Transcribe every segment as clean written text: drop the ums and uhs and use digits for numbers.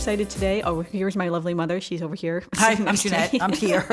excited today. Oh, here's my lovely mother. She's over here. Hi, I'm Janette. I'm here.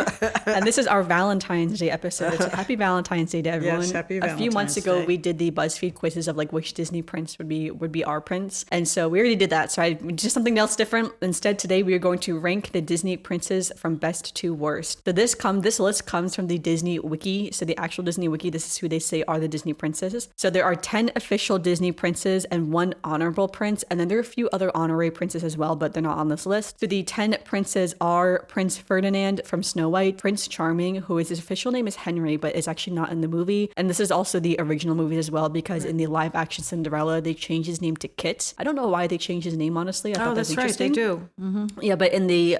And this is our Valentine's Day episode. So happy Valentine's Day to everyone. Yes, happy Valentine's Day. A few months ago, Day. we did the BuzzFeed quizzes of like which Disney prince would be our prince. And so we already did that. So I just something else different. Instead, today we are going to rank the Disney princes from best to worst. So this list comes from the Disney Wiki. So the actual Disney Wiki, this is who they say are the Disney princes. So there are 10 official Disney princes and 1 honorable prince. And then there are a few other honorary princes as well, but they're not on this list. So the 10 princes are Prince Ferdinand from Snow White, Prince Charming, who his official name is Henry, but is actually not in the movie. And this is also the original movie as well, because in the live action Cinderella, they changed his name to Kit. I don't know why they changed his name, honestly. I thought that was interesting. They do. Mm-hmm. Yeah, but in the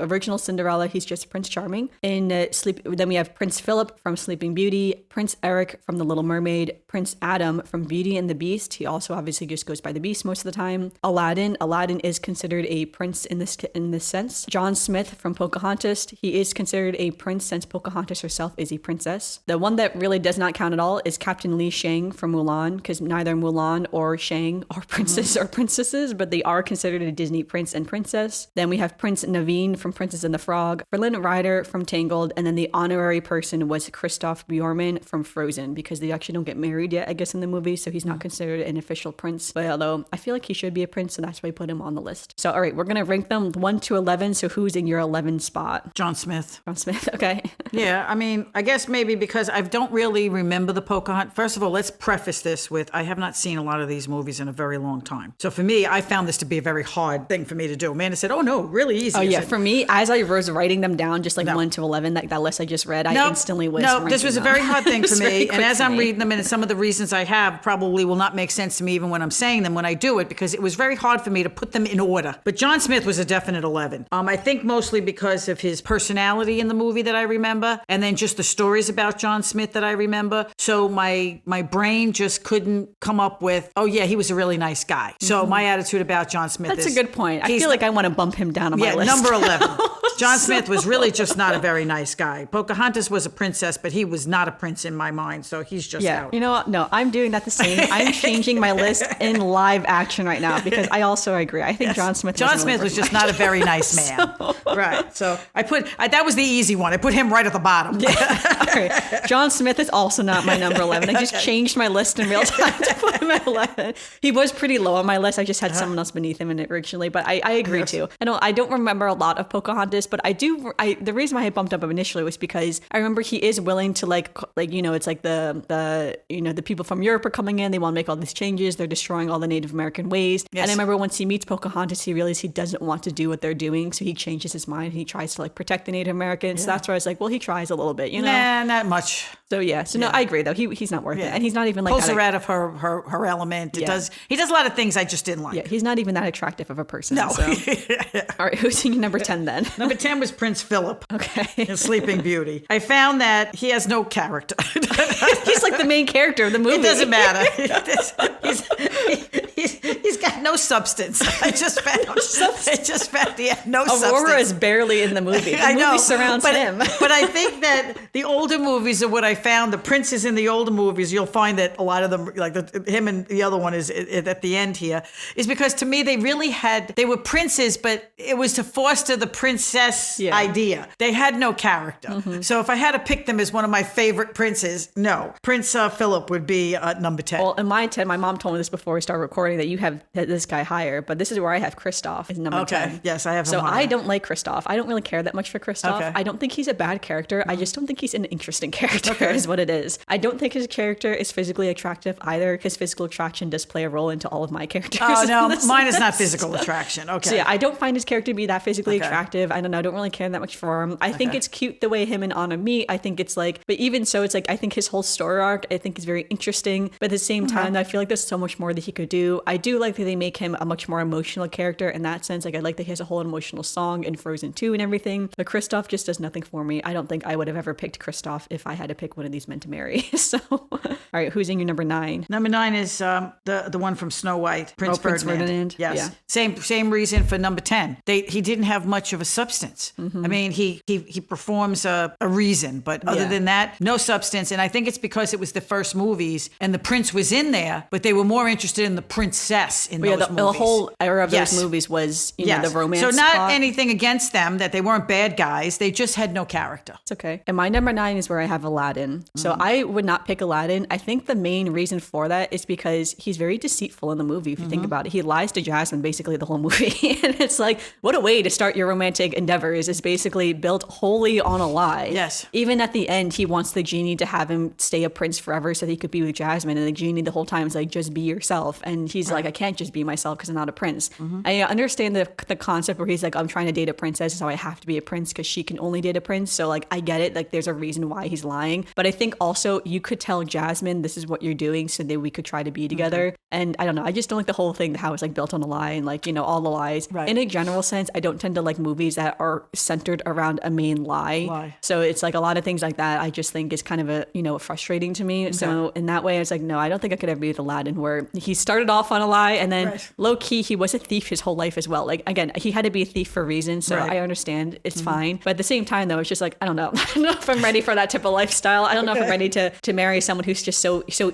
original Cinderella, he's just Prince Charming. Then we have Prince Phillip from Sleeping Beauty, Prince Eric from The Little Mermaid, Prince Adam from Beauty and the Beast. He also obviously just goes by the Beast most of the time. Aladdin is considered a prince in this sense. John Smith from Pocahontas, he is considered a prince since Pocahontas herself is a princess. The one that really does not count at all is Captain Li Shang from Mulan, because neither Mulan or Shang are princes or princesses, but they are considered a Disney prince and princess. Then we have Prince Naveen from Princess and the Frog, Flynn Rider from Tangled, and then the honorary person was Kristoff Bjorgman from Frozen, because they actually don't get married yet, I guess, in the movie, so he's not considered an official prince. But although I feel like he should be a prince, so that's why I put him on the list. So all right, we're gonna rank them 1 to 11. So who's in your 11 spot? John Smith. John Smith. Okay. Yeah, I mean, I guess maybe because I don't really remember the Pocahontas. First of all, let's preface this with I have not seen a lot of these movies in a very long time. So for me, I found this to be a very hard thing for me to do. Amanda said, "Oh no, really easy." Oh yeah, said, for me, as I was writing them down, just like 1 to 11, that list I just read, I instantly was. No, this was a very hard thing for me. And as I'm reading them, and some of the reasons I have probably will not make sense to me even when I'm saying them when I do it, because it was very hard for me to put them in order. But John Smith was a definite 11. I think mostly because of his personality in the movie that I remember, and then just the stories about John Smith that I remember. So my brain just couldn't come up with, oh yeah, he was a really nice guy. So my attitude about John Smith is... That's a good point. I feel like I want to bump him down on my list. Yeah, number 11. John Smith was really just not a very nice guy. Pocahontas was a princess, but he was not a prince in my mind, so he's just out. You know what? No, I'm doing that the same. I'm changing my list in live action right now, because I also agree. I think John Smith was just not a very nice man. Right. So that was the easy one. I put him right at the bottom. Yeah. All right. John Smith is also not my number 11. I just changed my list in real time to put him at 11. He was pretty low on my list. I just had someone else beneath him in it originally, but I agree too. I don't remember a lot of Pocahontas, but I do. The reason why I bumped up him initially was because I remember he is willing to it's like the people from Europe are coming in. They want to make all these changes. They're destroying all the Native American ways. Yes. And I remember once he meets Pocahontas, he realizes he doesn't want to do what they're doing. So he changes his mind. He tries to protect the Native Americans. Yeah. So that's where I was like, well, he tries a little bit, Nah, not much. So yeah. So no, I agree though. He's not worth it. And he's not even pulls her out of her element. He does a lot of things I just didn't like. Yeah, he's not even that attractive of a person. No. So. All right, who's in number 10 then? Number 10 was Prince Phillip. Okay. In Sleeping Beauty. I found that he has no character. He's like the main character of the movie. It doesn't matter. He's got no substance. I just found he had no substance. Aurora is barely in the movie. The movie surrounds him. But I think that the older movies are what I found. The princes in the older movies, you'll find that a lot of them, like him and the other one is at the end here, is because to me they were princes, but it was to foster the princess idea. They had no character. Mm-hmm. So if I had to pick them as one of my favorite princes, no. Prince Phillip would be number 10. Well, in my 10, my mom told me this before we started recording, that you have this guy higher, but this is where I have Kristoff as number 10. Okay, yes, I have him So higher. I don't like Kristoff. I don't really care that much for Kristoff. Okay. I don't think he's a bad character. I just don't think he's an interesting character is what it is. I don't think his character is physically attractive either, because physical attraction does play a role into all of my characters. Oh, no, mine is not physical attraction. Okay. So yeah, I don't find his character to be that physically attractive. I don't know. I don't really care that much for him. I think it's cute the way him and Anna meet. I think it's but even so, it's I think his whole story arc, I think is very interesting. But at the same time, I feel like there's so much more that he could do. I do like that they make him a much more emotional character in that sense. I like that he has a whole emotional song in Frozen 2 and everything. But Kristoff just does nothing for me. I don't think I would have ever picked Kristoff if I had to pick one of these men to marry. So, all right, who's in your number 9? Number 9 is the one from Snow White, Prince Ferdinand. Yes. Yeah. Same reason for number 10. He didn't have much of a substance. Mm-hmm. I mean, he performs a reason, but other than that, no substance. And I think it's because it was the first movies and the prince was in there, but they were more interested in the princess in those the movies. whole era of Yes. those movies was, you know, the romance So not plot. anything against them, that they weren't bad guys. They just had no character. It's okay. And my number 9 is where I have Aladdin. So I would not pick Aladdin. I think the main reason for that is because he's very deceitful in the movie, if you think about it. He lies to Jasmine basically the whole movie. And it's like, what a way to start your romantic endeavors, is basically built wholly on a lie. Yes. Even at the end, he wants the genie to have him stay a prince forever so that he could be with Jasmine. And the genie the whole time is like, just be yourself. And he's like, I can't just be myself because I'm not a prince. I understand the concept where he's like, I'm trying to date a princess, so I have to be a prince because she can only date a prince. So like, I get it. Like, there's a reason why he's lying. But I think also you could tell Jasmine, this is what you're doing so that we could try to be together. And I don't know. I just don't like the whole thing, how it's like built on a lie and like, you know, all the lies. Right. In a general sense, I don't tend to like movies that are centered around a main lie. So it's like a lot of things like that I just think is kind of a, you know, frustrating to me. So in that way, I was like, no, I don't think I could ever be with Aladdin, where he started off on a lie and then low key, he was a thief his whole life as well. Like, again, he had to be a thief for a reason. So I understand it's fine. But at the same time, though, it's just like, I don't know. I don't know if I'm ready for that type of lifestyle. I don't know if I'm ready to marry someone who's just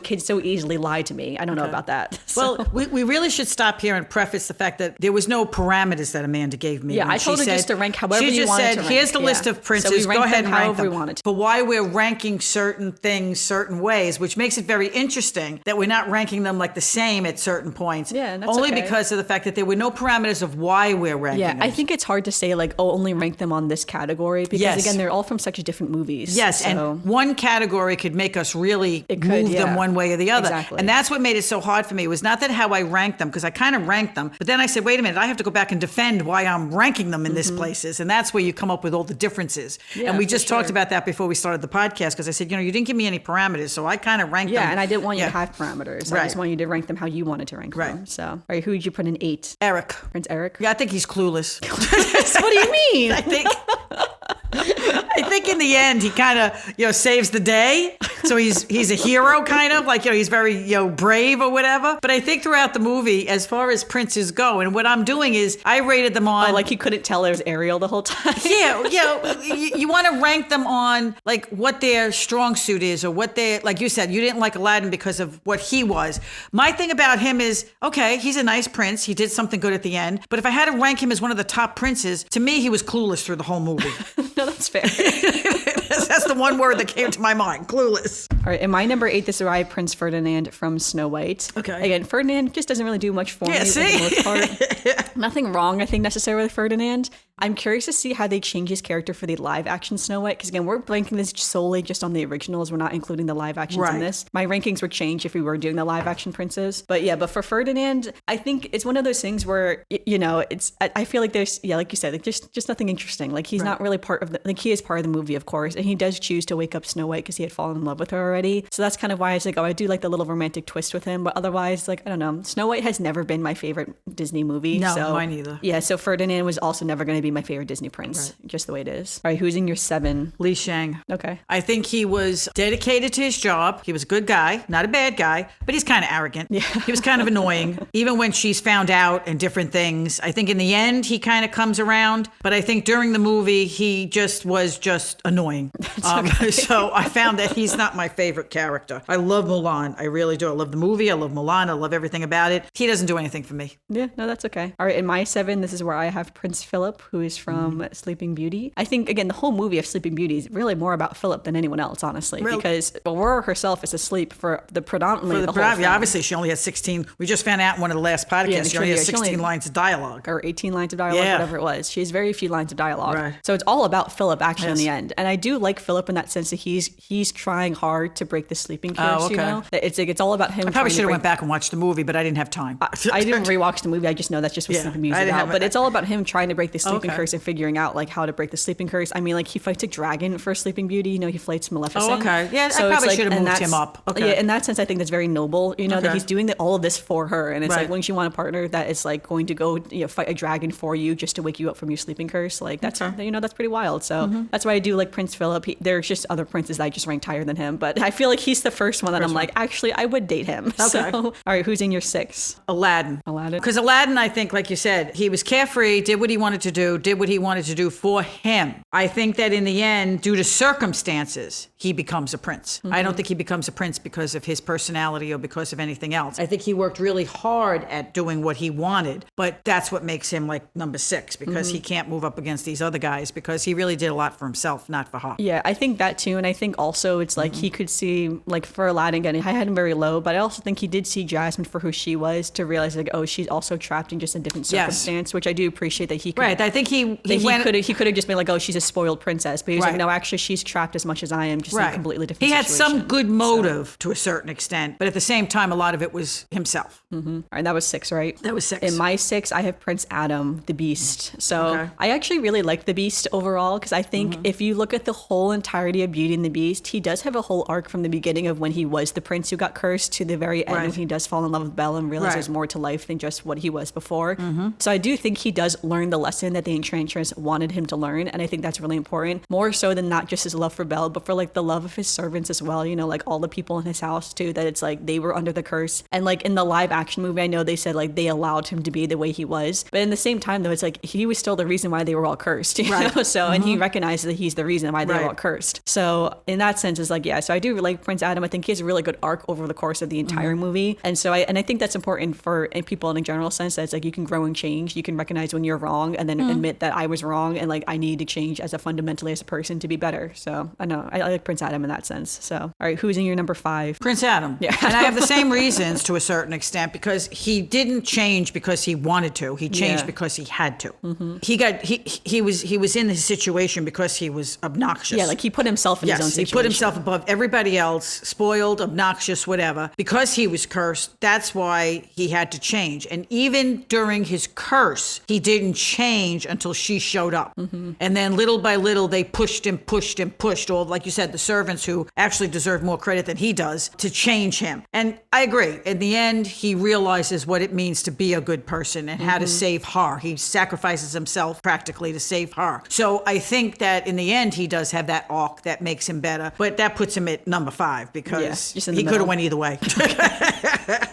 can so easily lie to me. I don't know about that. Well, we really should stop here and preface the fact that there was no parameters that Amanda gave me. Yeah, I told her just to rank however you wanted to rank. She just said, here's the list of princes. So we ranked Go ahead them and rank however them. we wanted to. But why we're ranking certain things certain ways, which makes it very interesting that we're not ranking them like the same at certain points. Yeah, and that's only okay. because of the fact that there were no parameters of why we're ranking them. I think it's hard to say like, oh, only rank them on this category because again, they're all from such different movies. Yes, so. and one category could make us really move them one way or the other. Exactly. And that's what made it so hard for me. It was not that how I ranked them, because I kind of ranked them, but then I said, wait a minute, I have to go back and defend why I'm ranking them in this places. And that's where you come up with all the differences. And we just talked about that before we started the podcast, because I said, you know, you didn't give me any parameters, so I kind of ranked them. Yeah, and I didn't want you to have parameters. I just want you to rank them how you wanted to rank them. So, all right, who would you put in 8? Eric. Prince Eric? Yeah, I think he's clueless. What do you mean? I think in the end he kind of, you know, saves the day. So he's a hero, kind of like, you know, he's very, you know, brave or whatever. But I think throughout the movie, as far as princes go, and what I'm doing is I rated them on like he couldn't tell it was Ariel the whole time. You want to rank them on like what their strong suit is, or what they, like you said, you didn't like Aladdin because of what he was. My thing about him is, okay, he's a nice prince. He did something good at the end. But if I had to rank him as one of the top princes, to me, he was clueless through the whole movie. No, that's fair. That's the one word that came to my mind, clueless. All right, in my number 8, this is where I have Prince Ferdinand from Snow White. Okay. Again, Ferdinand just doesn't really do much for me for the most part. Nothing wrong, I think, necessarily with Ferdinand. I'm curious to see how they change his character for the live action Snow White, because again, we're ranking this solely just on the originals. We're not including the live actions in this. My rankings would change if we were doing the live action princes. But yeah, but for Ferdinand, I think it's one of those things where, you know, I feel like there's, like you said, like just nothing interesting. Like he's not really part of the, like he is part of the movie, of course, and he does choose to wake up Snow White because he had fallen in love with her already. So that's kind of why I was like, oh, I do like the little romantic twist with him. But otherwise, like, I don't know, Snow White has never been my favorite Disney movie. No, so, mine either. Yeah, so Ferdinand was also never going to be my favorite Disney prince, just the way it is. All right, who's in your 7? Li Shang. Okay. I think he was dedicated to his job. He was a good guy, not a bad guy, but he's kind of arrogant. Yeah. He was kind of annoying, even when she's found out and different things. I think in the end, he kind of comes around, but I think during the movie, he just was just annoying. So I found that he's not my favorite character. I love Mulan. I really do. I love the movie. I love Mulan. I love everything about it. He doesn't do anything for me. Yeah, no, that's okay. All right, in my 7, this is where I have Prince Phillip, who is from Sleeping Beauty. I think, again, the whole movie of Sleeping Beauty is really more about Phillip than anyone else, honestly, because Aurora herself is asleep for the predominantly the whole film. Yeah, obviously, she only has 16. We just found out in one of the last podcasts, she only has 16 lines of dialogue. Or 18 lines of dialogue, whatever it was. She has very few lines of dialogue. Right. So it's all about Phillip, actually, in the end. And I do like Phillip in that sense that he's trying hard to break the sleeping curse, you know? It's like, it's all about him. I probably should have went back and watched the movie, but I didn't have time. I didn't rewatch the movie. I just know that's just what Sleeping Beauty is about. But it's all about him trying to break the sleeping curse and figuring out like how to break the sleeping curse. I mean, like he fights a dragon for Sleeping Beauty. You know, he fights Maleficent. Oh, okay. Yeah, so I probably should have moved him up. Okay. Yeah, in that sense, I think that's very noble. You know, that he's doing all of this for her, and it's like, wouldn't you want a partner that is like going to go, you know, fight a dragon for you just to wake you up from your sleeping curse? Like that's you know, that's pretty wild. So that's why I do like Prince Phillip. There's just other princes that I just ranked higher than him, but I feel like he's the first one that I'm like, actually, I would date him. Okay. So, all right, who's in your 6? Aladdin. Because Aladdin, I think, like you said, he was carefree, did what he wanted to do. do, did what he wanted to do for him. I think that in the end, due to circumstances, he becomes a prince. I don't think he becomes a prince because of his personality or because of anything else. I think he worked really hard at doing what he wanted, but that's what makes him like number 6, because he can't move up against these other guys, because he really did a lot for himself, not for her. Yeah, I think that too. And I think also it's like he could see, like for Aladdin, again, I had him very low, but I also think he did see Jasmine for who she was, to realize like, oh, she's also trapped in just a different circumstance, which I do appreciate that he could. Right, I think he could have just been like, oh, she's a spoiled princess, but he was like, no, actually she's trapped as much as I am, just in a completely different situation. He had some good motive to a certain extent, but at the same time, a lot of it was himself. All right, that was 6, right? That was 6. In my 6, I have Prince Adam, the Beast. So I actually really like the Beast overall, because I think if you look at the whole entirety of Beauty and the Beast, he does have a whole arc from the beginning of when he was the prince who got cursed to the very end when he does fall in love with Belle and realize there's more to life than just what he was before. So I do think he does learn the lesson that the Enchantress wanted him to learn, and I think that's really important, more so than not just his love for Belle, but for like the love of his servants as well, you know, like all the people in his house too, that it's like they were under the curse. And like in the live action movie, I know they said like they allowed him to be the way he was, but in the same time though, it's like he was still the reason why they were all cursed, you know? So and he recognizes that he's the reason why they were all cursed. So in that sense, it's like, yeah, so I do like Prince Adam. I think he has a really good arc over the course of the entire movie, and so I think that's important for people in a general sense, that it's like you can grow and change, you can recognize when you're wrong and then admit that I was wrong, and like I need to change fundamentally as a person to be better. So I know I like Prince Adam in that sense. So all right, who's in your number 5? Prince Adam. Yeah. And I have the same reasons to a certain extent, because he didn't change because he wanted to. He changed because he had to. He was in this situation because he was obnoxious. Yeah, like he put himself in his own situation. He put himself above everybody else, spoiled, obnoxious, whatever. Because he was cursed, that's why he had to change. And even during his curse, he didn't change until she showed up. And then little by little, they pushed him, all, like you said, the servants who actually deserve more credit than he does, to change him. And I agree. In the end, he realizes what it means to be a good person and how to save her. He sacrifices himself practically to save her. So I think that in the end, he does have that arc that makes him better. But that puts him at number 5, because he could have went either way.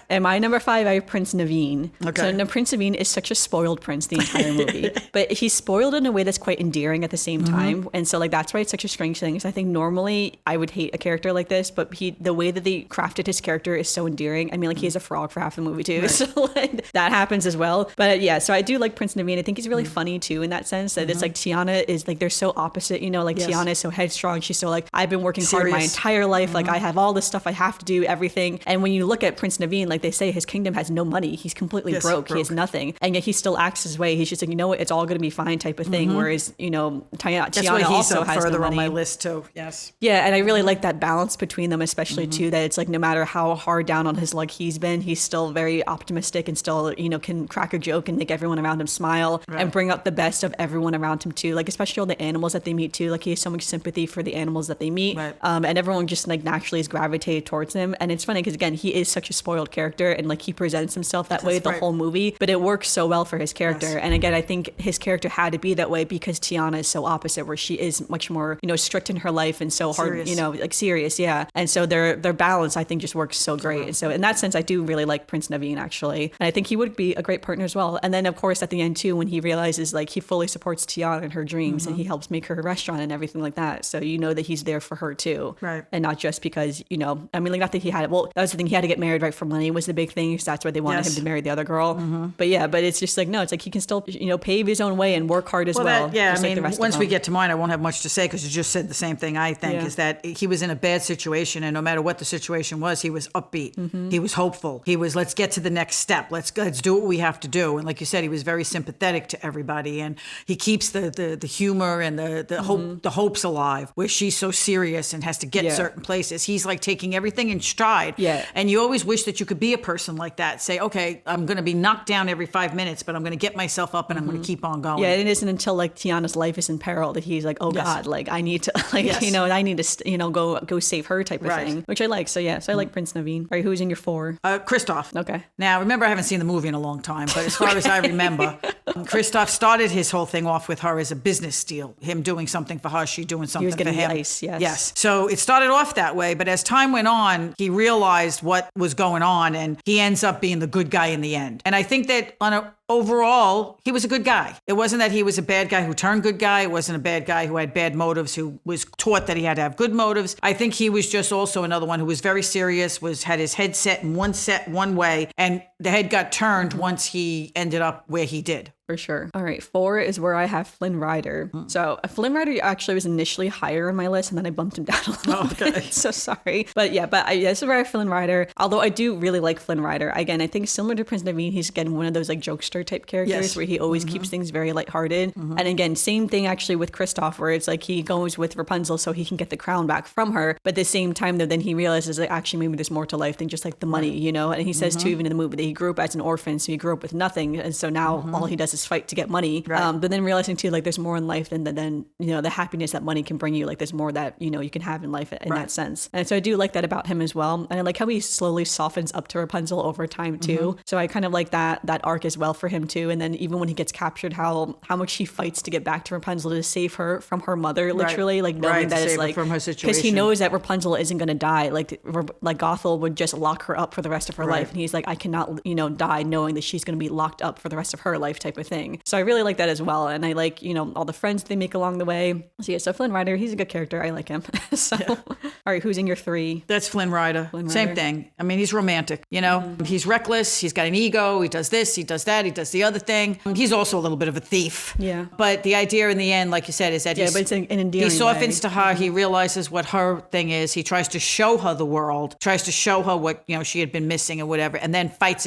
And my number 5, I have Prince Naveen. Okay. So Prince Naveen is such a spoiled prince the entire movie, but he's spoiled in a way that's quite endearing at the same time. And so like that's why it's such a strange thing. Because I think normally I would hate a character like this, but the way that they crafted his character is so endearing. I mean, like he has a frog for half the movie too, so like that happens as well. But yeah, so I do like Prince Naveen. I think he's really funny too in that sense. That it's like Tiana is like they're so opposite. You know, like Tiana is so headstrong. She's so like I've been working hard my entire life. Like I have all this stuff I have to do, everything. And when you look at Prince Naveen, like they say, his kingdom has no money. He's completely broke. He has nothing, and yet he still acts his way. He's just like, you know what, it's all going to be fine type of thing. Whereas you know Tiana also has further no money. On my list too. Yes. Yeah, and I really like that balance between them, especially too, that it's like no matter how hard down on his luck he's been, he's still very optimistic and still, you know, can crack a joke and make everyone around him smile and bring out the best of everyone around him too. Like especially all the animals that they meet too. Like he has so much sympathy for the animals that they meet, and everyone just like naturally is gravitated towards him. And it's funny because again, he is such a spoiled character, and like he presents himself that way the whole movie, but it works so well for his character. And again, I think his character had to be that way because Tiana is so opposite, where she is much more, you know, strict in her life and so hard, you know, like serious. Yeah. And so their balance, I think, just works so great. And so in that sense, I do really like Prince Naveen actually. And I think he would be a great partner as well. And then of course at the end too, when he realizes like he fully supports Tiana in her dreams and he helps make her a restaurant and everything like that. So you know that he's there for her too. Right. And not just because, you know, I mean, like not that he had, well, that was the thing, he had to get married right for money was the big thing. So that's why they wanted him to marry the other girl. But yeah, but it's just like, no, it's like he can still, you know, pave his own way and work hard as well. I mean, once we get to mine, I won't have much to say because you just said the same thing I think, is that he was in a bad situation, and no matter what the situation was, he was upbeat. He was hopeful. He was, let's get to the next step. Let's do what we have to do. And like you said, he was very sympathetic to everybody, and he keeps the humor and the hopes alive, where she's so serious and has to get certain places. He's like taking everything in stride. Yeah. And you always wish that you could be a person like that. Say, okay, I'm going to be knocked down every 5 minutes, but I'm going to get myself up and I'm going to keep on going. Yeah, it isn't until like Tiana's life is in peril that he's like, oh God, like I need to, like, you know, I need to, you know, go save her type of thing, which I like. So yeah, so I like Prince Naveen. All right, who's in your 4? Kristoff. Okay. Now, remember, I haven't seen the movie in a long time, but as far as I remember, Kristoff started his whole thing off with her as a business deal. Him doing something for her, she doing something for him. The ice, yes. So it started off that way, but as time went on, he realized what was going on, and he ends up being the good guy in the end. And I think that on overall, he was a good guy. It wasn't that he was a bad guy who turned good guy. It wasn't a bad guy who had bad motives, who was taught that he had to have good motives. I think he was just also another one who was very serious, had his head set in one way, and the head got turned once he ended up where he did. For sure. All right, 4 is where I have Flynn Rider. So Flynn Rider actually was initially higher on my list, and then I bumped him down a little bit. So sorry. But yeah, this is where I have Flynn Rider. Although I do really like Flynn Rider. Again, I think similar to Prince Naveen, he's again one of those like jokester type characters where he always keeps things very lighthearted. And again, same thing actually with Kristoff, where it's like he goes with Rapunzel so he can get the crown back from her. But at the same time, though, then he realizes that actually maybe there's more to life than just like the money, you know? And he says too, even in the movie, that he grew up as an orphan, so he grew up with nothing. And so now all he does is fight to get money. But then realizing too, like there's more in life than you know, the happiness that money can bring you. Like there's more that, you know, you can have in life in that sense. And so I do like that about him as well. And I like how he slowly softens up to Rapunzel over time too. So I kind of like that arc as well for him too. And then even when he gets captured, how much he fights to get back to Rapunzel to save her from her mother, literally, like knowing that it's like, from her situation. Because he knows that Rapunzel isn't going to die. Like Gothel would just lock her up for the rest of her life. And he's like, I cannot, you know, die knowing that she's going to be locked up for the rest of her life type of thing. So I really like that as well. And I like, you know, all the friends they make along the way. So yeah, so Flynn Rider, he's a good character. I like him. All right, who's in your 3? That's Flynn Rider. Same thing. I mean, he's romantic, you know, he's reckless. He's got an ego. He does this, he does that, he does the other thing. He's also a little bit of a thief. Yeah. But the idea in the end, like you said, is that but it's an endearing he softens way. to her. He realizes what her thing is. He tries to show her the world, tries to show her what, you know, she had been missing or whatever, and then fights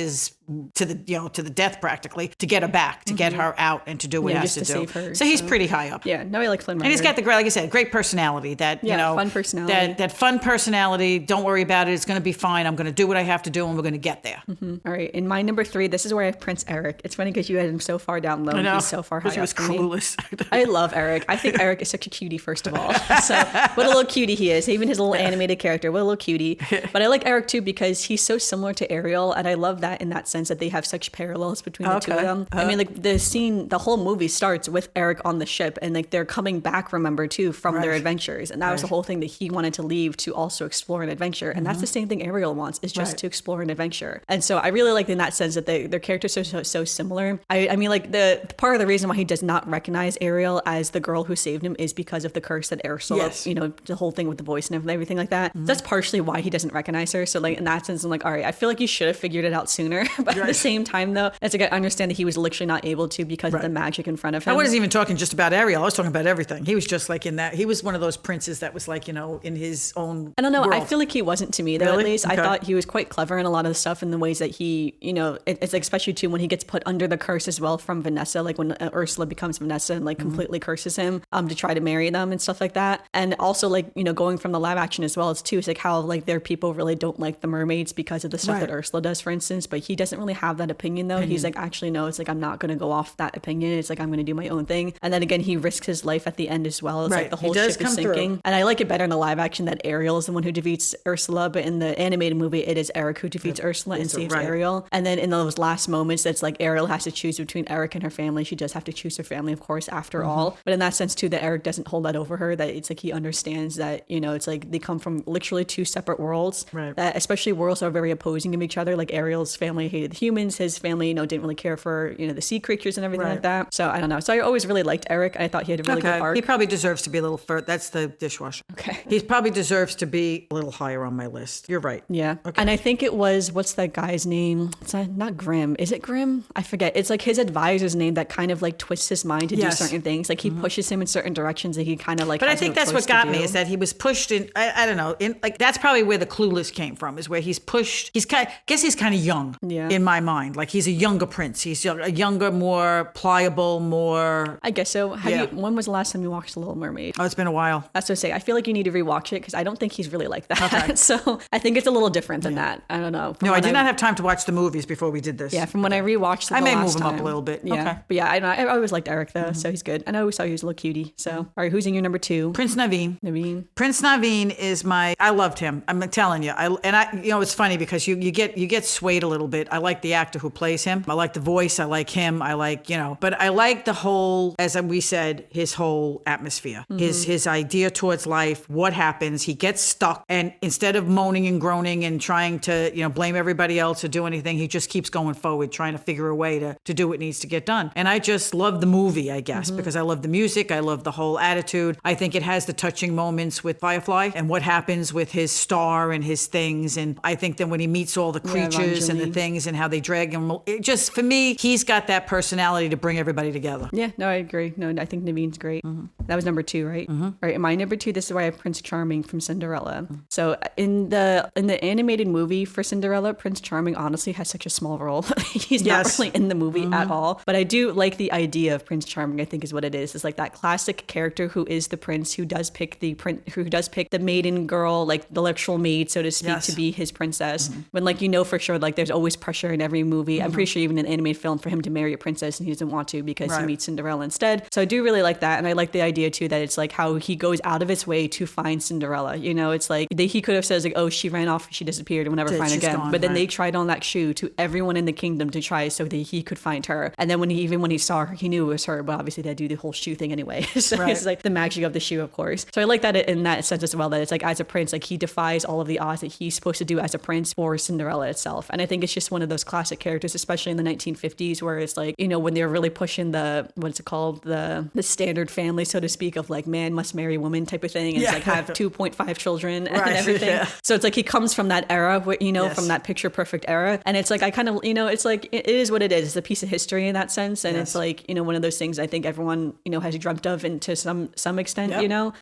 to the death practically to get her back, to get her out and to do what he has to do. Save her, so he's pretty high up. Yeah, no, I like Flynn Rider. And he's got the, like I said, great personality that, you know, fun personality. That fun personality. Don't worry about it. It's going to be fine. I'm going to do what I have to do and we're going to get there. All right. In my number 3, this is where I have Prince Eric. It's funny because you had him so far down low. I know. He's so far high up. He was clueless. I love Eric. I think Eric is such a cutie, first of all. So what a little cutie he is. Even his little animated character, what a little cutie. But I like Eric too because he's so similar to Ariel. And I love that in that sense that they have such parallels between the two of them. I mean, like the whole movie starts with Eric on the ship and like they're coming back, remember, too, from their adventures. And that was the whole thing that he wanted to leave to also explore an adventure. And that's the same thing Ariel wants, is just to explore an adventure. And so I really like in that sense that their characters are so similar. I mean, like the part of the reason why he does not recognize Ariel as the girl who saved him is because of the curse that Ursula, you know, the whole thing with the voice and everything like that. That's partially why he doesn't recognize her. So like in that sense, I'm like, all right, I feel like you should have figured it out sooner. But at the same time, though, it's like I understand that he was literally not able to because of the magic in front of him. I wasn't even talking just about Ariel. I was talking about everything. He was just like in that. He was one of those princes that was like, you know, in his own I don't know. world. I feel like he wasn't to me, though, at least. I thought he was quite clever in a lot of the stuff in the ways that he, you know, it's like especially too when he gets put under the curse as well from Vanessa, like when Ursula becomes Vanessa and like completely curses him to try to marry them and stuff like that. And also like, you know, going from the live action as well as too, it's like how like their people really don't like the mermaids because of the stuff that Ursula does, for instance. But he doesn't really have that opinion though. He's like, actually, no, it's like, I'm not going to go off that opinion. It's like, I'm going to do my own thing. And then again, he risks his life at the end as well. It's like the whole ship is sinking. And I like it better in the live action that Ariel is the one who defeats Ursula. But in the animated movie, it is Eric who defeats Ursula and saves Ariel. And then in those last moments, it's like Ariel has to choose between Eric and her family. She does have to choose her family, of course, after all. But in that sense too, that Eric doesn't hold that over her, that it's like he understands that, you know, it's like they come from literally two separate worlds, that especially worlds are very opposing of each other. Like Ariel's family hated humans, his family, you know, didn't really care for, you know, the sea creatures and everything like that. So I don't know. So I always really liked Eric. I thought he had a really good arc. He probably deserves to be a little further. That's the dishwasher. Okay. He probably deserves to be a little higher on my list. You're right. Yeah. Okay. And I think it was, what's that guy's name? It's not Grimm. Is it Grimm? I forget. It's like his advisor's name that kind of like twists his mind to do certain things. Like he pushes him in certain directions that he kind of like. But I think that's what got me is that he was pushed in. I don't know. In like that's probably where the clueless came from. Is where he's pushed. He's kind. Guess he's kind of young. Yeah. In my mind, like he's a younger prince. He's a younger, more pliable, more. I guess so. When was the last time you watched The Little Mermaid? Oh, it's been a while. That's what I say. I feel like you need to rewatch it because I don't think he's really like that. Okay. So I think it's a little different than that. I don't know. No, I did not have time to watch the movies before we did this. Yeah, from when I rewatched it, I may move him up a little bit. Yeah, okay. But yeah, I always liked Eric though, so he's good. And I always thought he was a little cutie. So all right, who's in your number 2? Prince Naveen. Prince Naveen is I loved him. I'm telling you. It's funny because you get swayed a little bit. I like the actor who plays him. I like the voice. I like him. I like, but I like the whole, as we said, his whole atmosphere, his idea towards life, what happens. He gets stuck, and instead of moaning and groaning and trying to, blame everybody else or do anything, he just keeps going forward, trying to figure a way to do what needs to get done. And I just love the movie, I guess, because I love the music. I love the whole attitude. I think it has the touching moments with Firefly and what happens with his star and his things. And I think that when he meets all the creatures and the things and how they drag him, it just, for me, he's got that personality to bring everybody together. Yeah, no, I agree. No, I think Naveen's great. That was number 2, right? All right, my number 2, this is why I have Prince Charming from Cinderella. So in the animated movie for Cinderella, Prince Charming honestly has such a small role. He's not really in the movie at all. But I do like the idea of Prince Charming, I think is what it is. It's like that classic character who is the prince, who does pick the maiden girl, like the literal maid, so to speak, to be his princess. When for sure, there's always pressure in every movie. I'm pretty sure even in an animated film for him to marry a princess and he doesn't want to because he meets Cinderella instead. So I do really like that. And I like the idea too that it's like how he goes out of his way to find Cinderella. It's like he could have said oh, she ran off, she disappeared, and we'll never find her again. But then they tried on that shoe to everyone in the kingdom to try so that he could find her. And then when he saw her, he knew it was her, but obviously they do the whole shoe thing anyway. So it's like the magic of the shoe, of course. So I like that in that sense as well, that it's like as a prince, like he defies all of the odds that he's supposed to do as a prince for Cinderella itself. And I think it's just one of those classic characters, especially in the 1950s, where it's like, when they're really pushing the standard family, so to speak, of like man must marry woman type of thing. And it's like have 2.5 children and everything. Yeah. So it's like he comes from that era, from that picture perfect era. And it's like, I kind of, it's like, it is what it is. It's a piece of history in that sense. And it's like, one of those things I think everyone, has dreamt of and to some extent,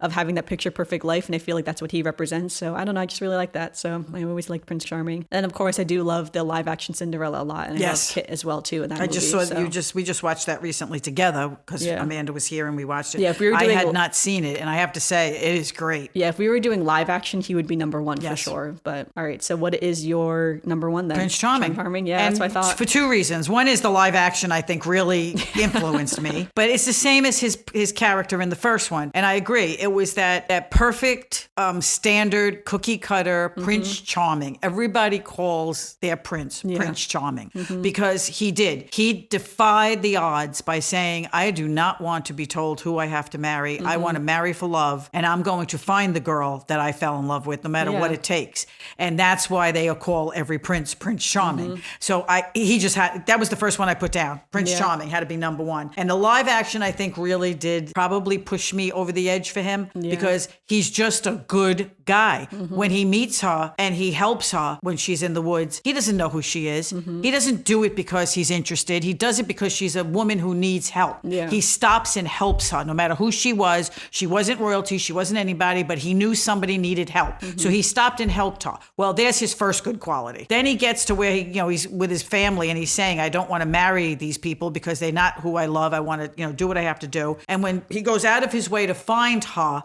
of having that picture perfect life. And I feel like that's what he represents. So I don't know. I just really like that. So I always like Prince Charming. And of course I do love the live action Cinderella a lot. And I love Kit as well too in that movie. We just watched that recently together because Amanda was here and we watched it. Yeah, if we were doing, I had not seen it and I have to say it is great. Yeah, if we were doing live action, he would be number 1 for sure. But all right, so what is your number 1 then? Prince Charming. Yeah, and that's what I thought. For 2 reasons. One is the live action I think really influenced me. But it's the same as his character in the first one. And I agree. It was that perfect standard cookie cutter Prince Charming. Everybody calls their prince Prince Charming because he did. He defied the odds by saying, I do not want to be told who I have to marry. I want to marry for love, and I'm going to find the girl that I fell in love with no matter what it takes. And that's why they call every prince Prince Charming. So that was the first one I put down. Prince Charming had to be number 1. And the live action I think really did probably push me over the edge for him because he's just a good guy. When he meets her and he helps her when she's in the woods, he doesn't know who she is. He doesn't do it because he's interested. He does it because she's a woman who needs help. He stops and helps her no matter who she was. She wasn't royalty. She wasn't anybody, but he knew somebody needed help. So he stopped and helped her. Well, there's his first good quality. Then he gets to where he's with his family and he's saying, I don't want to marry these people because they're not who I love. I want to, do what I have to do. And when he goes out of his way to find her,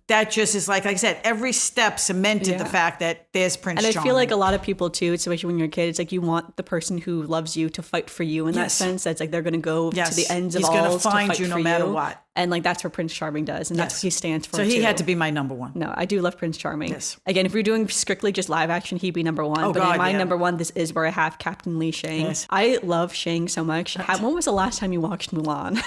that just is like I said, every step cemented the fact that there's Prince Charming. And I feel like a lot of people too, especially when you're a kid, it's like you want the person who loves you to fight for you in that sense. That's like they're going to go to the ends of all to fight for you. He's going to find you no matter what. And like that's what Prince Charming does, and that's what he stands for. So he had to be my number 1. No, I do love Prince Charming. Yes. Again, if we're doing strictly just live action, he'd be number 1. But in my number 1, this is where I have Captain Lee Shang. Yes. I love Shang so much. When was the last time you watched Mulan?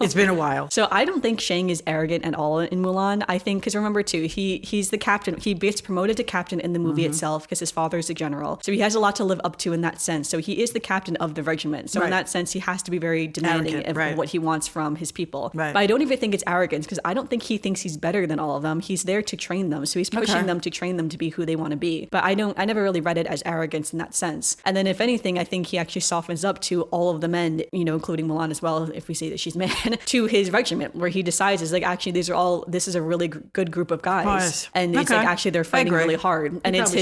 It's been a while. So I don't think Shang is arrogant at all in Mulan. I think because remember too, he's the captain. He gets promoted to captain in the movie itself because his father is a general. So he has a lot to live up to in that sense. So he is the captain of the regiment. So in that sense, he has to be very demanding of what he wants from his people. Right. But I don't even think it's arrogance because I don't think he thinks he's better than all of them. He's there to train them. So he's pushing them to train them to be who they want to be. But I never really read it as arrogance in that sense. And then if anything, I think he actually softens up to all of the men, including Mulan as well, if we say that she's man, to his regiment where he decides is like, actually, this is a really good group of guys. And it's like, actually, they're fighting really hard. And it's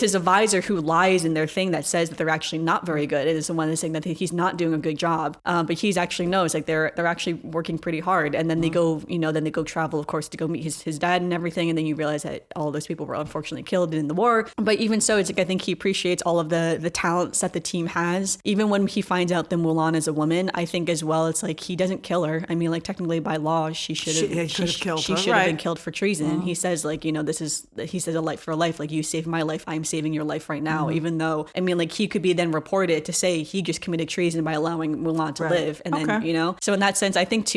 his advisor who lies in their thing that says that they're actually not very good. It is the one that's saying that he's not doing a good job. But he's actually knows like they're actually working working pretty hard. And then they go, then they go travel, of course, to go meet his dad and everything. And then you realize that all those people were unfortunately killed in the war. But even so, it's like, I think he appreciates all of the talents that the team has. Even when he finds out that Mulan is a woman, I think as well, it's like, he doesn't kill her. I mean, like, technically by law, she should have been killed for treason. He says, like, he says a life for a life. Like, you saved my life, I'm saving your life right now. Even though, I mean, like, he could be then reported to say he just committed treason by allowing Mulan to live. And then, so in that sense, I think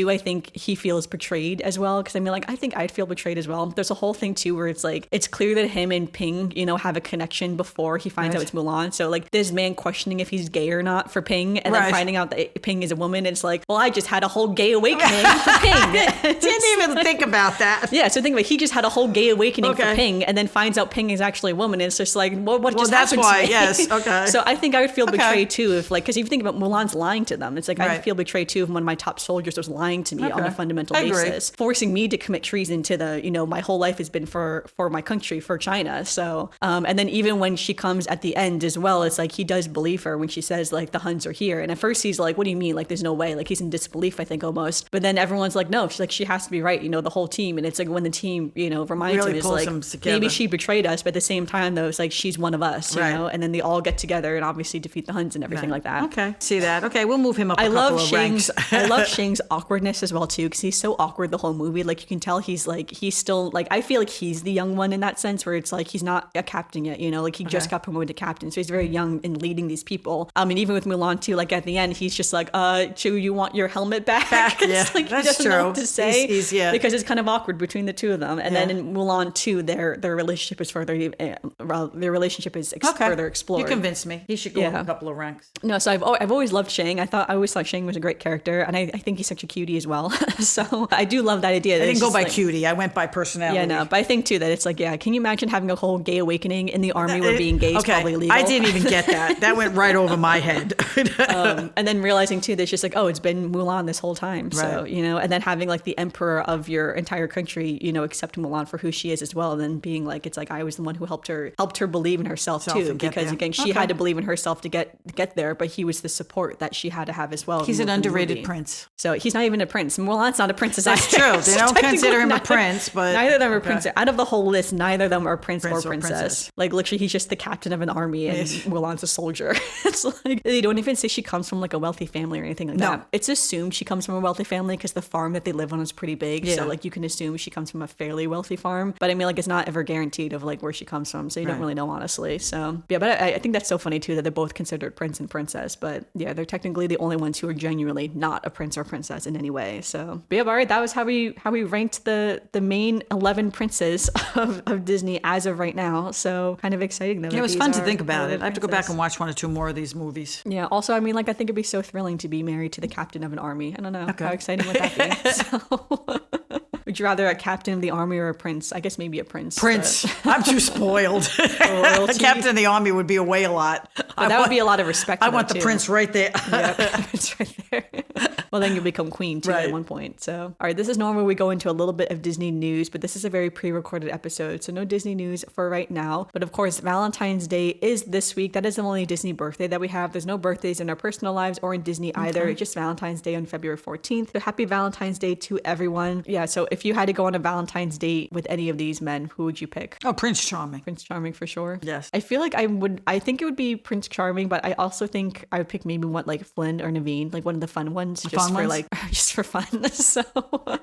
he feels betrayed as well. Because I mean, like, I think I'd feel betrayed as well. There's a whole thing too where it's like, it's clear that him and Ping, have a connection before he finds out it's Mulan. So like, this man questioning if he's gay or not for Ping, and then finding out that Ping is a woman. It's like, well, I just had a whole gay awakening for Ping. Didn't even think about that. Yeah, so think about it. He just had a whole gay awakening for Ping, and then finds out Ping is actually a woman. And it's just like, what just happened to me? Yes, okay. So I think I would feel betrayed too if, like, because if you think about Mulan's lying to them, it's like, I'd feel betrayed too if one of my top soldiers was lying to me on a fundamental basis, forcing me to commit treason to the, my whole life has been for my country, for China. So, and then even when she comes at the end as well, it's like, he does believe her when she says, like, the Huns are here. And at first he's like, what do you mean? Like, there's no way. Like, he's in disbelief, I think, almost. But then everyone's like, no, she's like, she has to be right, the whole team. And it's like, when the team, reminds really him, it's like, maybe she betrayed us, but at the same time, though, it's like, she's one of us, you know? And then they all get together and obviously defeat the Huns and everything like that. Okay, see that. Okay, we'll move him up a couple of ranks. I love Shang's awkwardness as well, too, because he's so awkward the whole movie. Like, you can tell he's still, like, I feel like he's the young one in that sense, where it's like, he's not a captain yet, like, he just got promoted to captain. So he's very young in leading these people. And even with Mulan, too, like, at the end, he's just like, Chu, you want your helmet back? Yeah, like, that's he doesn't true. know what to say. Because it's kind of awkward between the two of them. And then in Mulan 2, their relationship is further further explored. You convinced me. He should go up a couple of ranks. No, so I've always loved Shang. I always thought Shang was a great character, and I think he's such a cutie as well. So I do love that idea. I didn't go by cutie. I went by personality. Yeah, no, but I think too that it's like, can you imagine having a whole gay awakening in the army where being gay is probably legal? I didn't even get that. That went right over my head. And then realizing too that it's just like, it's been Mulan this whole time. So, and then having like the emperor of your entire country, accept Mulan for who she is as well. And then being like, it's like, I was the one who helped her believe in herself too, because again, she had to believe in herself to get there, but he was the support that she had to have as well. He's an underrated prince. So he's not even a prince. Mulan's not a princess. That's true. They don't consider him a prince, but neither of them are princes. Out of the whole list, neither of them are prince or princess. Like, literally, he's just the captain of an army, and Mulan's a soldier. It's like, they don't even say she comes from like a wealthy family or anything like that. It's assumed she comes from a wealthy family because the farm that they live on is pretty big. So like, you can assume she comes from a fairly wealthy farm, but I mean, like, it's not ever guaranteed of like where she comes from, so you don't really know, honestly. So yeah, but I think that's so funny too that they're both considered prince and princess, but yeah, they're technically the only ones who are genuinely not a prince or princess in any way. So but yeah, all right, that was how we ranked the main 11 princes of Disney as of right now. So kind of exciting though. It was fun to think about it. I have to go back and watch one or two more of these movies. Yeah. Also, I mean, like, I think it'd be so thrilling to be married to the captain of an army. I don't know. How exciting would that be? So, would you rather a captain of the army or a prince? I guess maybe a prince. I'm too spoiled. A captain of the army would be away a lot. But that would be a lot of respect. I want the prince right there. Yeah, it's right there. Well, then you'll become queen too at one point. So, all right, this is normally we go into a little bit of Disney news, but this is a very pre-recorded episode, so no Disney news for right now. But of course, Valentine's Day is this week. That is the only Disney birthday that we have. There's no birthdays in our personal lives or in Disney either. It's just Valentine's Day on February 14th. So happy Valentine's Day to everyone. Yeah, so if you had to go on a Valentine's date with any of these men, who would you pick? Oh, Prince Charming. Prince Charming for sure. Yes. I feel like I think it would be Prince Charming, but I also think I would pick maybe like Flynn or Naveen, like one of the fun ones, just for fun. So,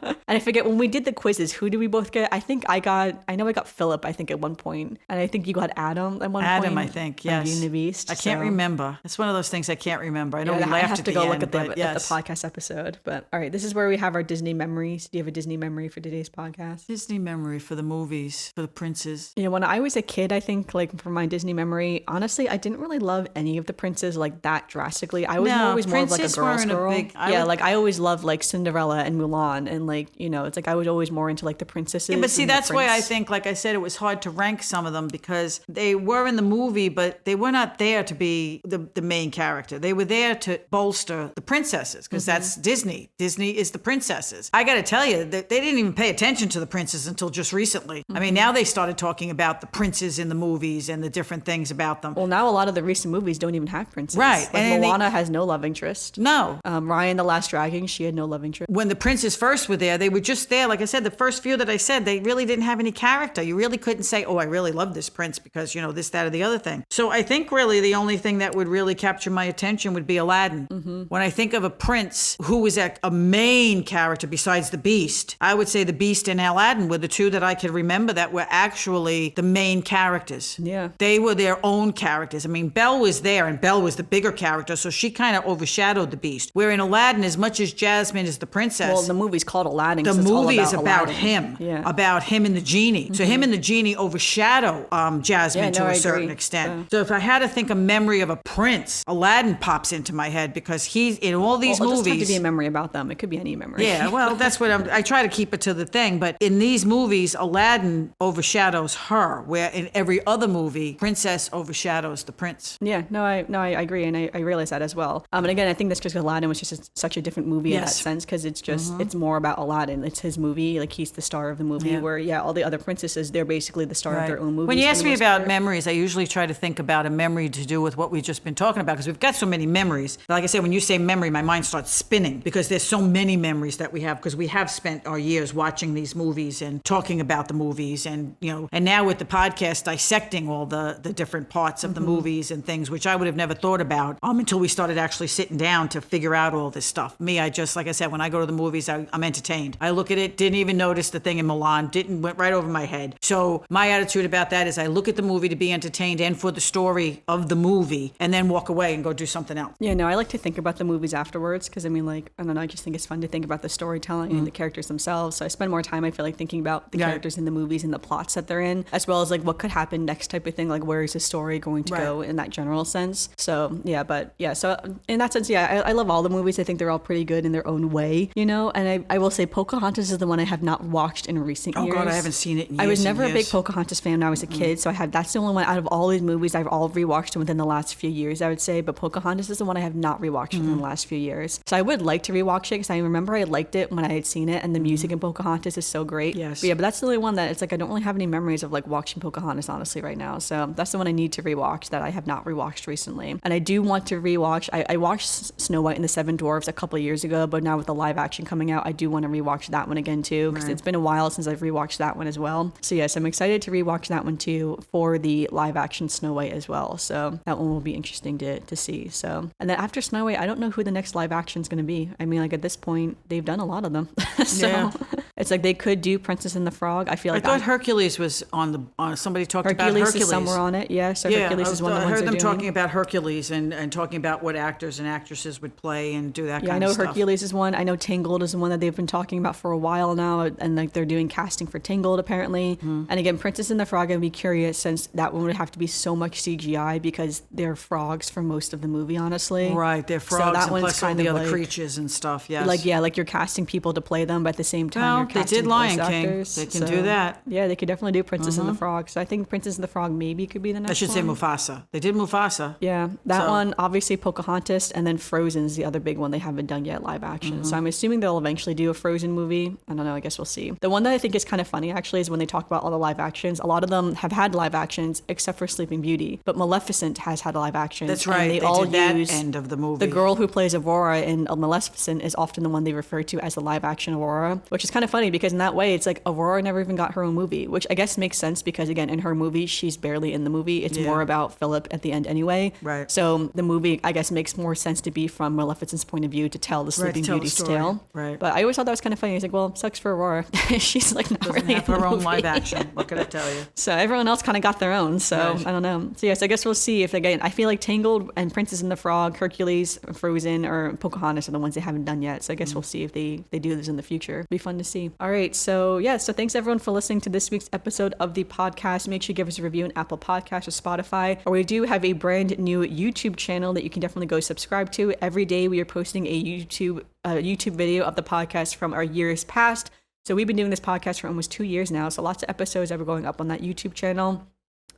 and I forget when we did the quizzes, who did we both get? I know I got Phillip, I think, at one point, and I think you got Adam at one point. Adam, I think, yes. Beauty and the Beast. I can't remember. It's one of those things I can't remember. I know we laughed I have at to the go end, look at but the podcast episode. But all right, this is where we have our Disney memories. Do you have a Disney memory for today's podcast? Disney memory for the movies, for the princes. When I was a kid, I think like for my Disney memory, honestly, I didn't really love any of the princes like that drastically. I was always more of like a girl's girl. I always loved like Cinderella and Mulan and like it's like I was always more into like the princesses. Yeah, but see, and the that's why I prince. think, like I said, it was hard to rank some of them because they were in the movie, but they were not there to be the main character. They were there to bolster the princesses because that's Disney. Disney is the princesses. I got to tell you, they didn't even pay attention to the princes until just recently. I mean, now they started talking about the princes in the movies and the different things about them. Well, now a lot of the recent movies don't even have princes. Right. Like And Moana has no love interest. No. Ryan the Last Dragon, she had no love interest. When the princes first were there, they were just there. Like I said, the first few that I said, they really didn't have any character. You really couldn't say, oh, I really love this prince because, this, that, or the other thing. So I think really the only thing that would really capture my attention would be Aladdin. When I think of a prince who was a main character besides the Beast, I would say the Beast and Aladdin were the two that I could remember that were actually the main characters. Yeah. They were their own characters. I mean, Belle was there and Belle was the bigger character, so she kind of overshadowed the Beast. Where in Aladdin, as much as Jasmine is the princess, Well, the movie's called Aladdin. the 'cause it's all movie is about Aladdin. him, Yeah. about him and the genie. So him and the genie overshadow Jasmine Yeah, to no, a I certain agree. extent. So if I had to think a memory of a prince, Aladdin pops into my head because he's in all these Well, it doesn't have movies. to be a memory about them. It could be any memory. Yeah, well, that's what I try to keep it to the thing. But in these movies, Aladdin overshadows her, where in every other movie, princess overshadows the prince. Yeah, I agree, and I realize that as well. And again, I think that's just because Aladdin was just such a different movie in that Yes. sense, because it's just it's more about Aladdin. It's his movie, like he's the star of the movie. Yeah. Where all the other princesses, they're basically the star of their own movie. When you ask me about memories, I usually try to think about a memory to do with what we've just been talking about because we've got so many memories. Like I said, when you say memory, my mind starts spinning because there's so many memories that we have because we have spent our years watching these movies and talking about the movies and now with the podcast dissecting all the different parts of the movies and things, which I would have never thought about until we started actually sitting down to figure out all this stuff. Me, I just, like I said, when I go to the movies, I'm entertained. I look at it, didn't even notice the thing in Mulan, went right over my head. So my attitude about that is I look at the movie to be entertained and for the story of the movie and then walk away and go do something else. Yeah, no, I like to think about the movies afterwards because I mean, like, I don't know, I just think it's fun to think about the storytelling and the characters themselves. So I spend more time, I feel like, thinking about the characters in the movies and the plots that they're in, as well as like what could happen next type of thing, like where is the story going to go in that general sense. So so in that sense, I love all the movies. I think they're all pretty good in their own way, and I will say Pocahontas is the one I have not watched in recent years. Oh God, I haven't seen it in years. I was never and a big years. Pocahontas fan when I was a kid, so that's the only one out of all these movies I've all rewatched within the last few years, I would say. But Pocahontas is the one I have not rewatched within the last few years. So I would like to rewatch it because I remember I liked it when I had seen it, and the music in Pocahontas is so great. Yes. But that's the only one that it's like I don't really have any memories of like watching Pocahontas honestly right now. So that's the one I need to rewatch that I have not rewatched recently. And I do want to rewatch. I watched Snow White and the Seven Dwarfs a couple of years ago, but now with the live action coming out, I do want to rewatch that one again too because it's been a while since I've rewatched that one as well. So yes, I'm excited to rewatch that one too for the live action Snow White as well. So that one will be interesting to see. So, and then after Snow White, I don't know who the next live action is going to be. I mean, like at this point, they've done a lot of them. So it's like they could do Princess and the Frog. I feel like I thought Hercules was on somebody talked about Hercules Hercules. is somewhere on it. Yeah, so Hercules is one of the I ones heard them they're talking doing. about Hercules and talking about what actors and actresses would play and do that Yeah, I kind know of stuff. Hercules is one. I know Tangled is one that they've been talking about for a while now, and like they're doing casting for Tangled apparently. And again, Princess and the Frog, I'd be curious since that one would have to be so much CGI because they're frogs for most of the movie, honestly. Right, they're So frogs that and one's plus all kind the of other like- creatures and stuff, yes. Like you're casting people to play them, but at the same time Well, you're they casting did Lion voice King. actors. They can do that. Yeah, they could definitely do Princess and the Frog. So I think Princess and the Frog maybe could be the next I should say one. Mufasa. They did Mufasa. Yeah, that So- one, obviously Pocahontas, and then Frozen is the other big one they haven't done yet live action. So I'm assuming they'll eventually do a Frozen movie. I don't know, I guess we'll see. The one that I think is kind of funny actually is when they talk about all the live actions. A lot of them have had live actions except for Sleeping Beauty, but Maleficent has had live actions. That's and right. They They all did that use end of the movie. the girl who plays Aurora in Maleficent is often the one they refer to as the live action Aurora, which is kind of funny because in that way it's like Aurora never even got her own movie, which I guess makes sense because again in her movie she's barely in the movie. It's more about Phillip at the end anyway. Right. So the movie I guess makes more sense to be from Maleficent's point of view to tell the Sleeping tell the Beauty's story. tale. Right. But I always thought that was kind of funny. It's like, well, sucks for Aurora. She's like not Doesn't really have in the her own movie. live action. What can I tell you? So everyone else kind of got their own. So Right. I don't know. So yes, I guess we'll see if again. I feel like Tangled and Princess and the Frog, Hercules, Frozen, or Pocahontas are the ones they haven't done yet. So I guess we'll see if they do this in the future. Be fun to see. All right. So yeah. So thanks everyone for listening to this week's episode of the podcast. Make sure you give us a review on Apple Podcasts or Spotify. Or we do have a brand new YouTube channel that you can definitely go subscribe to. Every day we are posting a YouTube video of the podcast from our years past. So we've been doing this podcast for almost 2 years now. So lots of episodes that are going up on that YouTube channel.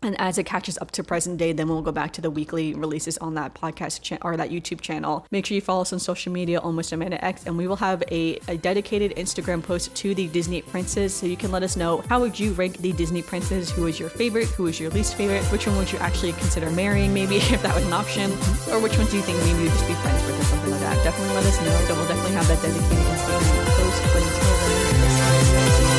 And as it catches up to present day, then we'll go back to the weekly releases on that podcast or that YouTube channel. Make sure you follow us on social media, Almost Amanda X, and we will have a dedicated Instagram post to the Disney princes. So you can let us know, how would you rank the Disney princes? Who is your favorite? Who is your least favorite? Which one would you actually consider marrying, maybe, if that was an option? Or which ones do you think maybe you'd just be friends with or something like that? Definitely let us know. So we'll definitely have that dedicated Instagram post. But until then,